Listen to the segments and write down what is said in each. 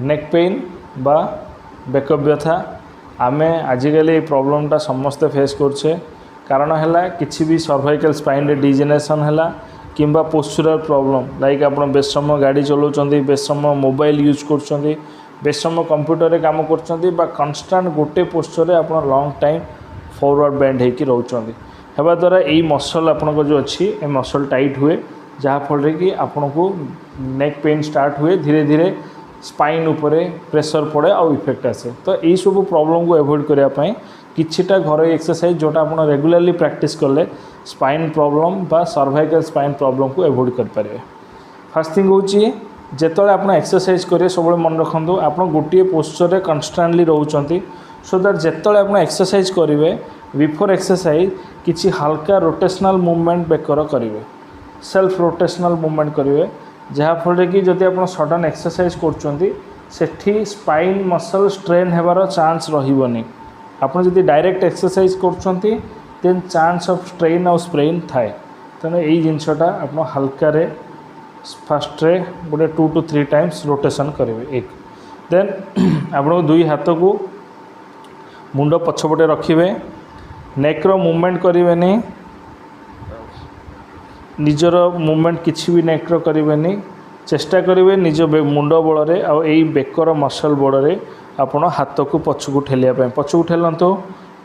Neck pain बा bake व्यथा आमे आजिकल प्रॉब्लमटा समस्ते फेस करछे कारण है किसी भी सर्वाइकल स्पाइन रे डिजेनेरेशन है किंबा पोस्चुरल प्रॉब्लम लाइक आप बेस समय गाड़ी चलाउछंती बेस समय मोबाइल यूज करछंती बेस समय कंप्यूटर रे काम करछंती बा कांस्टेंट गोटे पोस्चर रे आप लॉन्ग टाइम फॉरवर्ड बेंड होकर रोचंती हेबा द्वारा यही मसल आपन जो अच्छी ए मसल टाइट हुए जहाँफल कि आपन को नेक पेन स्टार्ट हुए धीरे धीरे स्पाइन उपरे प्रेशर पड़े आउ इफेक्ट आसे तो यही सब प्रॉब्लम को एवॉइड करने किछिटा घर एक्सरसाइज जोटा आप रेगुलरली प्रैक्टिस कले स्पाइन प्रॉब्लम बा सर्वाइकल स्पाइन प्रॉब्लम को एवॉइड कर पारे। फर्स्ट थिंग हूँ जिते आप एक्सरसाइज करेंगे सब मन रखु आप गोटे पोस्चर रे कन्स्टांटली रोचंती सो दैट जिते आप एक्सरसाइज करेंगे बिफोर एक्सरसाइज किसी हल्का रोटेशनल मूवमेंट बेकर करेंगे सेल्फ रोटेशनल मूवमेंट करेंगे जहाँफल कि जदि आप सडन एक्सरसाइज कर स्पाइन मसल स्ट्रेन होबार चांस रही आपड़ जब डायरेक्ट एक्सरसाइज कर चांस ऑफ स्ट्रेन और स्प्रेन थाए तेणु यही जिनसटा आप हल्का रे फास्ट रे गोटे 2 to 3 टाइम्स रोटेशन करेंगे एक देन आप दुई हाथ को मुंड पछपटे रखिए नेक्र मूवमेंट करेंगे निजर मूवमेंट किसी भी नेक्र करेंगे चेष्टा करेंगे निज मुंड बल आई बेकर मसल बल आपण हाथ को पछकू ठेलिया पछकू ठेलतु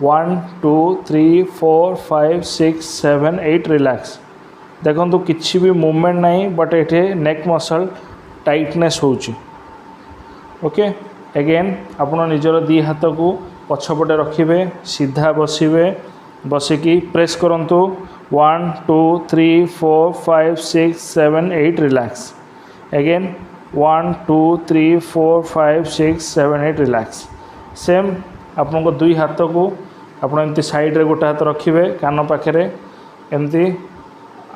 1 2 3 4 5 6 7 8 रिलैक्स देखो किसी भी मूवमेंट नहीं बट ये नेक मसल टाइटनेस होची ओके अगेन आपण निजर दी हाथ को पछपटे रखिए सीधा बसवे बसिकी प्रेस करंतु 1 2 3 4 5 6 7 8 रिलैक्स अगेन 1 2 3 4 5 6 7 8 रिलैक्स सेम आपण दुई हाथ को आप एमती साइड रे गोटे हाथ रखिए कान पाखे एमती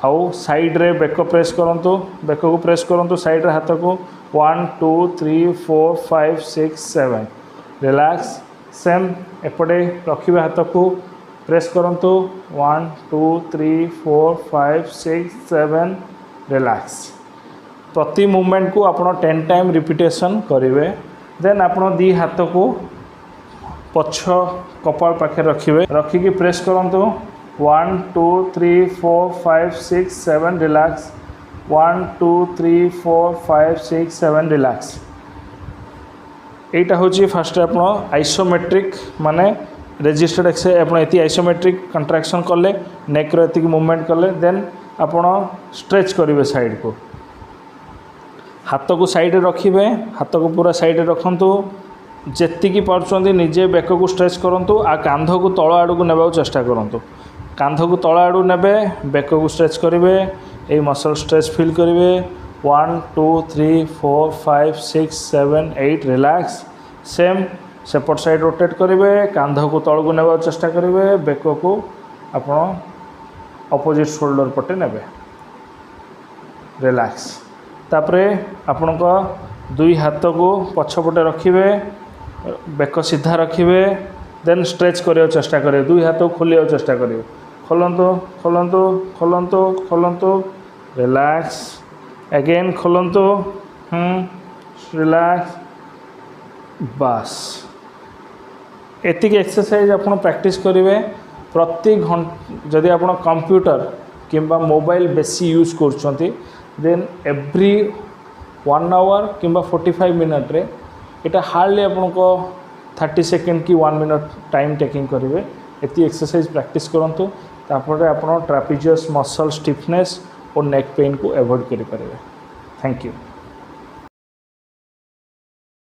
आउ साइड रे बेक प्रेस करंतु बेक को प्रेस करंतु साइड रे हाथ को 1 2 3 4 5 6 7 रिलैक्स सेम एपटे रखिए हाथ को प्रेस करंतु 1 2 3 4 5 6 7 रिलैक्स प्रति मूवमेंट को आप 10 टाइम रिपीटेशन करेंगे देन आप दी हाथ को पछ कपाल पाखे रखिए रखिकी प्रेस करंतु 1 2 3 4 5 6 7 रिलैक्स 1 2 3 4 5 6 7 रिलैक्स यहाँ हूँ फास्ट आप आइसोमेट्रिक माने रेजिस्टर्ड एक्सरसाइज आप आइसोमेट्रिक कंट्राक्शन कले नेक रो मूवमेंट कले देन आप स्ट्रेच करेंगे साइड को हाथ को साइड रखिए हाथ को पूरा साइड रखु जी पार्टी निजे बेक को स्ट्रेच करूँ आ कांध को तल आड़ को नेबा चेष्टा करूँ कांध को तल आड़ ने बेक को स्ट्रेच करेंगे ये मसल स्ट्रेच फील करेंगे 1 2 3 4 5 6 7 8 रिलैक्स सेम सेपट साइड रोटेट करेंगे कांध को तल को नेबा चेष्टा करेंगे बेक को आप अपोजिट शोल्डर पटे ने रिलैक्स तापरे आपण दुई हाथ को पछपटे रखिए बेक सीधा रखिए देन स्ट्रेच करने चेष्टा करेंगे दुई हाथ को खोलिया चेष्टा करेंगे खोलंतु खोलंतु खोलंतु खोलंतु रिलैक्स अगेन खोलंतु रिलैक्स बस एतिक एक्सरसाइज आप प्रैक्टिस करेंगे प्रति घंटा जदि आप कंप्यूटर किंबा मोबाइल बेसी यूज कर देन एव्री 1 आवर किंबा 45 मिनट रे इटा हार्डली आपको 30 सेकेंड कि 1 मिनट टाइम टेकिंग करेंगे एति एक्सरसाइज प्रैक्टिस करंतु तापर आप ट्रापेजियस मसल स्टिफनेस और नेक पेन को एवॉइड करें। Thank you.